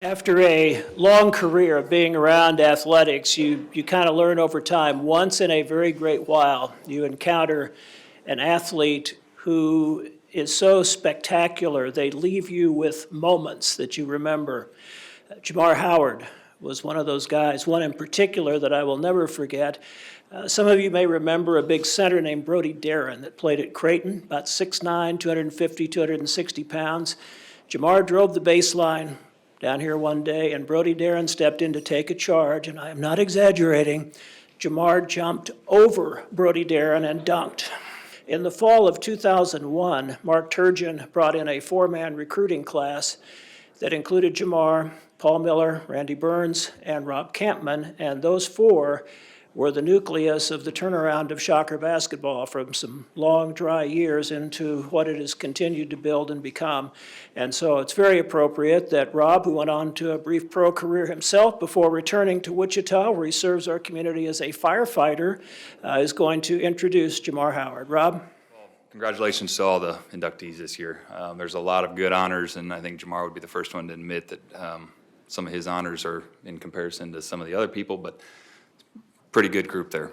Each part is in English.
After a long career of being around athletics, you kind of learn over time, once in a very great while, you encounter an athlete who is so spectacular, they leave you with moments that you remember. Jamar Howard was one of those guys, one in particular that I will never forget. Some of you may remember a big center named Brody Darren that played at Creighton, about 6'9", 250, 260 pounds. Jamar drove the baseline down here one day, and Brody Darren stepped in to take a charge, and I am not exaggerating. Jamar jumped over Brody Darren and dunked. In the fall of 2001, Mark Turgeon brought in a four-man recruiting class that included Jamar, Paul Miller, Randy Burns, and Rob Kampman, and those four were the nucleus of the turnaround of Shocker basketball from some long, dry years into what it has continued to build and become. And so it's very appropriate that Rob, who went on to a brief pro career himself before returning to Wichita, where he serves our community as a firefighter, is going to introduce Jamar Howard. Rob? Congratulations to all the inductees this year. There's a lot of good honors, and I think Jamar would be the first one to admit that some of his honors are in comparison to some of the other people, but pretty good group there.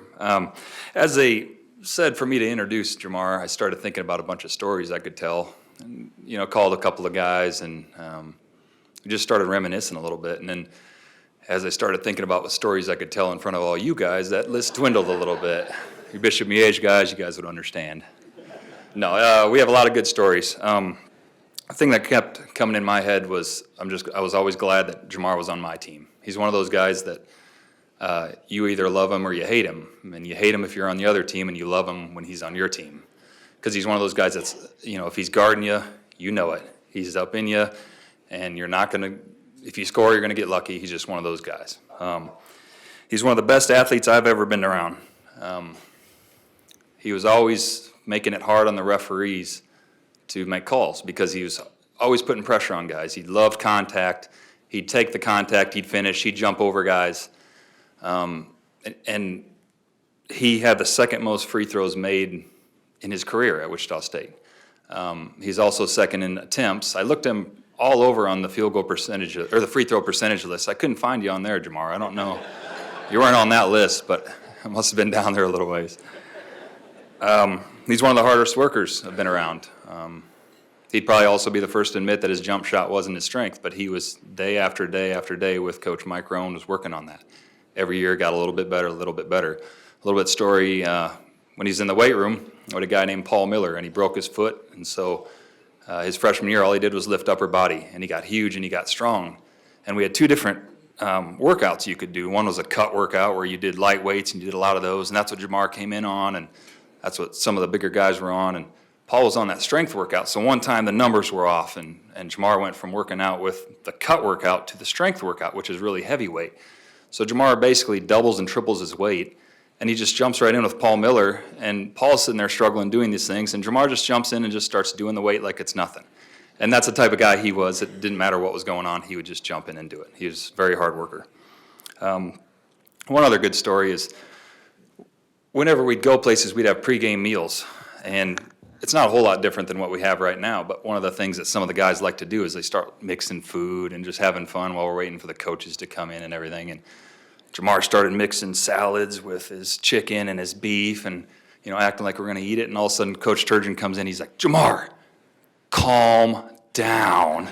As they said for me to introduce Jamar, I started thinking about a bunch of stories I could tell, and called a couple of guys, and just started reminiscing a little bit. And then as I started thinking about what stories I could tell in front of all you guys, that list dwindled a little bit. You Bishop Miege guys, you guys would understand. No, we have a lot of good stories. The thing that kept coming in my head was I was always glad that Jamar was on my team. He's one of those guys that you either love him or you hate him, and you hate him if you're on the other team, and you love him when he's on your team, because he's one of those guys that's, if he's guarding you, you know it. He's up in you, and you're not going to, if you score, you're going to get lucky. He's just one of those guys. He's one of the best athletes I've ever been around. He was always making it hard on the referees to make calls because he was always putting pressure on guys. He loved contact. He'd take the contact, he'd finish, he'd jump over guys. And he had the second most free throws made in his career at Wichita State. He's also second in attempts. I looked him all over on the field goal percentage, or the free throw percentage list. I couldn't find you on there, Jamar. I don't know. You weren't on that list, but I must have been down there a little ways. He's one of the hardest workers I've been around. He'd probably also be the first to admit that his jump shot wasn't his strength, but he was day after day after day with Coach Mike Rohn was working on that. Every year got a little bit better, a little bit better. A little bit story, when he's in the weight room, I had a guy named Paul Miller, and he broke his foot, and so his freshman year, all he did was lift upper body, and he got huge and he got strong. And we had two different workouts you could do. One was a cut workout where you did light weights, and you did a lot of those, and that's what Jamar came in on, and that's what some of the bigger guys were on, and Paul was on that strength workout. So one time the numbers were off, and Jamar went from working out with the cut workout to the strength workout, which is really heavyweight. So Jamar basically doubles and triples his weight, and he just jumps right in with Paul Miller, and Paul's sitting there struggling doing these things, and Jamar just jumps in and just starts doing the weight like it's nothing. And that's the type of guy he was. It didn't matter what was going on. He would just jump in and do it. He was a very hard worker. One other good story is whenever we'd go places, we'd have pregame meals, and it's not a whole lot different than what we have right now, but one of the things that some of the guys like to do is they start mixing food and just having fun while we're waiting for the coaches to come in and everything. And Jamar started mixing salads with his chicken and his beef and, acting like we're going to eat it. And all of a sudden, Coach Turgeon comes in. He's like, Jamar, calm down.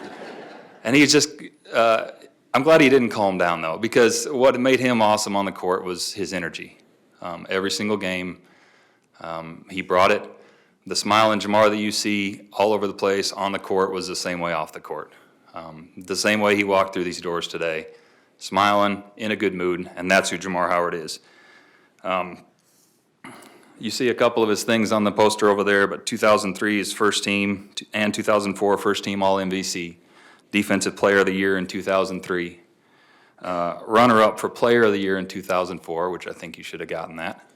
And he's just, I'm glad he didn't calm down, though, because what made him awesome on the court was his energy. Every single game, he brought it. The smile in Jamar that you see all over the place on the court was the same way off the court. The same way he walked through these doors today, smiling, in a good mood, and that's who Jamar Howard is. You see a couple of his things on the poster over there, but 2003 is first team, and 2004 first team All-MVC, Defensive Player of the Year in 2003, runner-up for Player of the Year in 2004, which I think you should have gotten that,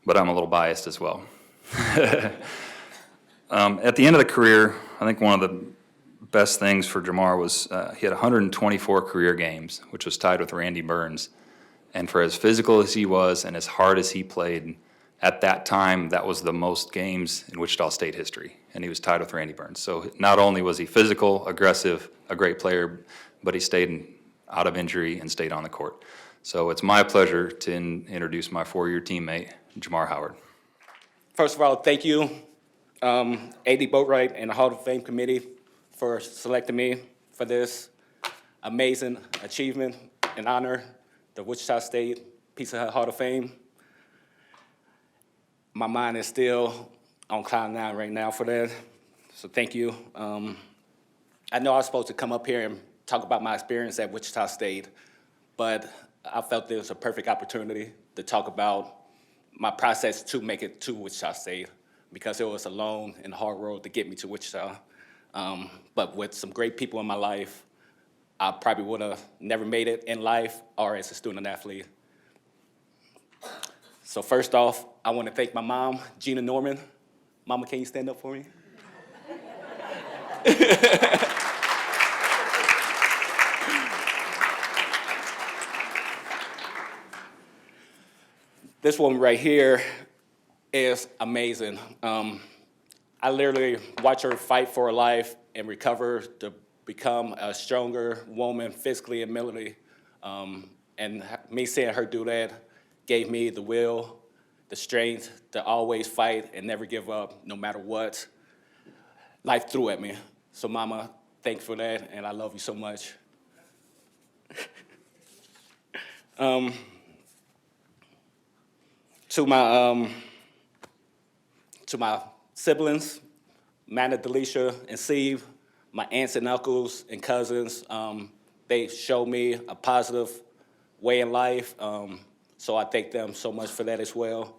but I'm a little biased as well. At the end of the career, I think one of the best things for Jamar was he had 124 career games, which was tied with Randy Burns. And for as physical as he was and as hard as he played, at that time, that was the most games in Wichita State history, and he was tied with Randy Burns. So not only was he physical, aggressive, a great player, but he stayed out of injury, and stayed on the court. So it's my pleasure to introduce my 4-year teammate, Jamar Howard. First of all, thank you, A.D. Boatwright and the Hall of Fame Committee for selecting me for this amazing achievement and honor, the Wichita State Pizza Hut Hall of Fame. My mind is still on cloud nine right now for that, so thank you. I know I was supposed to come up here and talk about my experience at Wichita State, but I felt there was a perfect opportunity to talk about my process to make it to Wichita State, because it was a long and hard road to get me to Wichita. But with some great people in my life, I probably would have never made it in life or as a student athlete. So first off, I want to thank my mom, Gina Norman. Mama, can you stand up for me? This woman right here is amazing. I literally watch her fight for her life and recover to become a stronger woman physically and mentally. And me seeing her do that gave me the will, the strength to always fight and never give up, no matter what life threw at me. So Mama, thank you for that, and I love you so much. To my siblings, Manna, Delisha, and Steve, my aunts and uncles and cousins, they showed me a positive way in life, so I thank them so much for that as well.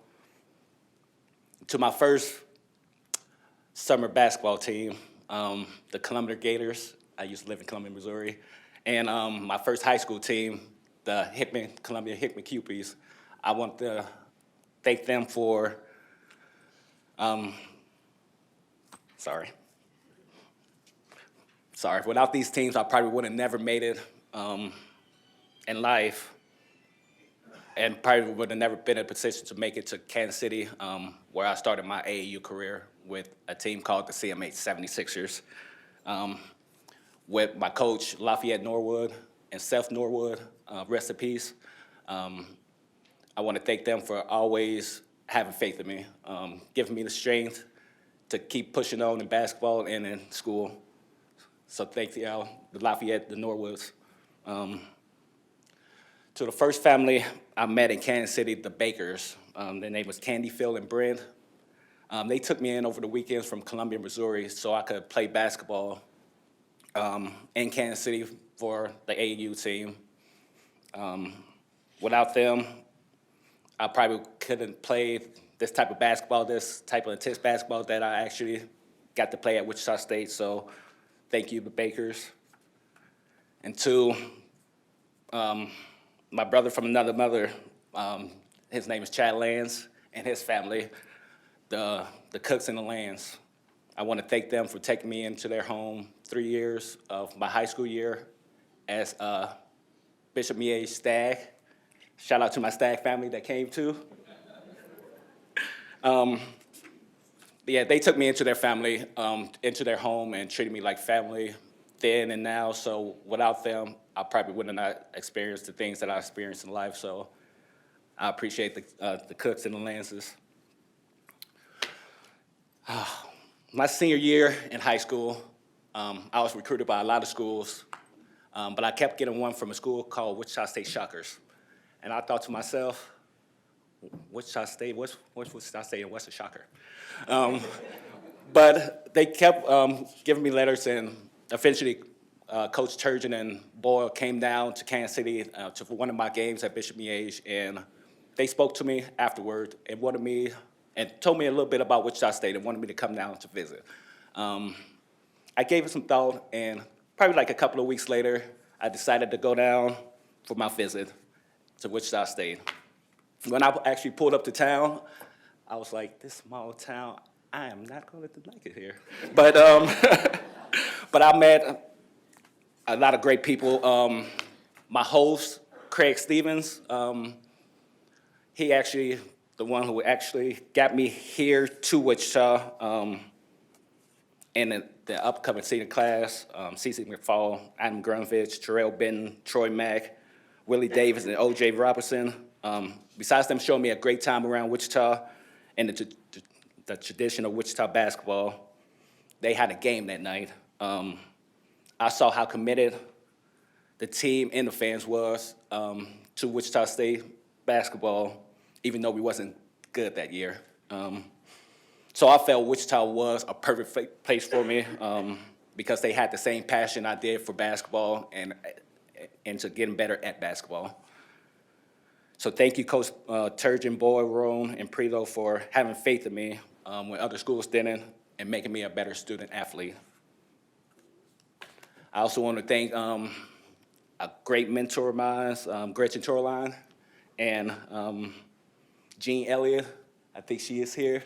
To my first summer basketball team, the Columbia Gators. I used to live in Columbia, Missouri. And my first high school team, the Columbia Hickman Cupies. I want to thank them for, without these teams, I probably would have never made it in life, and probably would have never been in a position to make it to Kansas City, where I started my AAU career with a team called the CMH 76ers, with my coach, Lafayette Norwood, and Seth Norwood, rest in peace. I want to thank them for always having faith in me, giving me the strength to keep pushing on in basketball and in school. So thank you, the Lafayette, the Norwoods. To the first family I met in Kansas City, the Bakers. Their name was Candy, Phil, and Brent. They took me in over the weekends from Columbia, Missouri, so I could play basketball in Kansas City for the AAU team. Without them, I probably couldn't play this type of basketball, this type of intense basketball that I actually got to play at Wichita State. So thank you, the Bakers. And to my brother from another mother, his name is Chad Lands, and his family, the Cooks and the Lands. I want to thank them for taking me into their home 3 years of my high school year as Bishop Miege Stag. Shout out to my Stag family that came too. Yeah, they took me into their family, into their home, and treated me like family then and now. So without them, I probably would have not experienced the things that I experienced in life. So I appreciate the Cooks and the Lances. My senior year in high school, I was recruited by a lot of schools, but I kept getting one from a school called Wichita State Shockers. And I thought to myself, Wichita State, what's Wichita State and what's a shocker? But they kept giving me letters, and eventually Coach Turgeon and Boyle came down to Kansas City to one of my games at Bishop Miege, and they spoke to me afterward and wanted me, and told me a little bit about Wichita State and wanted me to come down to visit. I gave it some thought, and probably like a couple of weeks later, I decided to go down for my visit to Wichita State. When I actually pulled up to town, I was like, this small town, I am not going to like it here. But, but I met a lot of great people. My host, Craig Stevens, he actually, the one who actually got me here to Wichita, and the upcoming senior class, CeCe McFall, Adam Grunfich, Terrell Benton, Troy Mack, Willie Davis, and O.J. Robertson. Besides them showing me a great time around Wichita and the tradition of Wichita basketball, they had a game that night. I saw how committed the team and the fans was to Wichita State basketball, even though we wasn't good that year. So I felt Wichita was a perfect place for me because they had the same passion I did for basketball and to getting better at basketball. So thank you, Coach Turgeon, Boyd, Roan, and Prelo for having faith in me when other schools didn't and making me a better student athlete. I also want to thank a great mentor of mine, Gretchen Torline, and Jean Elliott. I think she is here.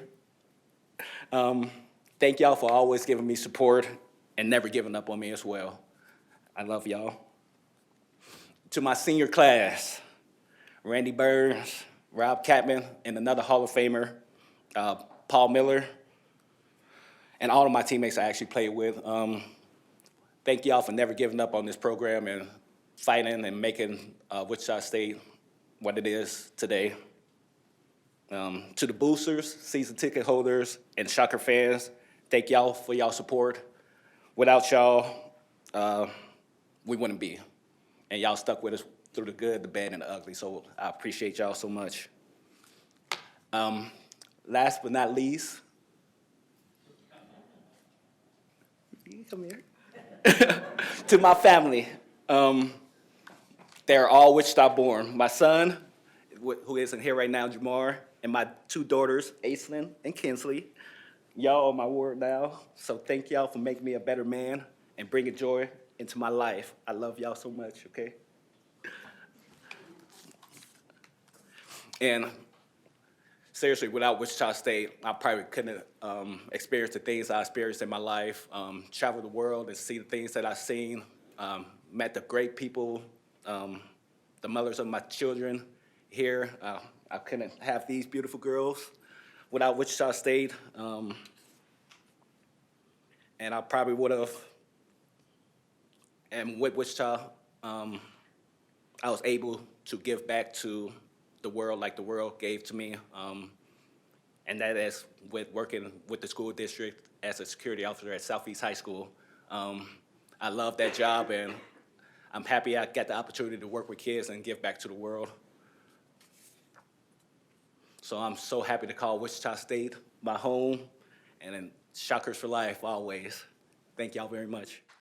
Thank y'all for always giving me support and never giving up on me as well. I love y'all. To my senior class, Randy Burns, Rob Kampman, and another Hall of Famer, Paul Miller, and all of my teammates I actually played with. Thank y'all for never giving up on this program and fighting and making Wichita State what it is today. To the boosters, season ticket holders, and Shocker fans, thank y'all for y'all support. Without y'all, we wouldn't be. And y'all stuck with us through the good, the bad, and the ugly, so I appreciate y'all so much. Last but not least, you come here. To my family, they're all Wichita born. My son, who isn't here right now, Jamar, and my two daughters, Aislinn and Kinsley. Y'all are my word now, so thank y'all for making me a better man and bringing joy into my life. I love y'all so much, okay? And seriously, without Wichita State, I probably couldn't experience the things I experienced in my life, travel the world and see the things that I've seen, met the great people, the mothers of my children here. I couldn't have these beautiful girls without Wichita State. And I probably would have, and with Wichita, I was able to give back to the world like the world gave to me. And that is with working with the school district as a security officer at Southeast High School. I love that job, and I'm happy I got the opportunity to work with kids and give back to the world. So I'm so happy to call Wichita State my home, and then Shockers for life always. Thank y'all very much.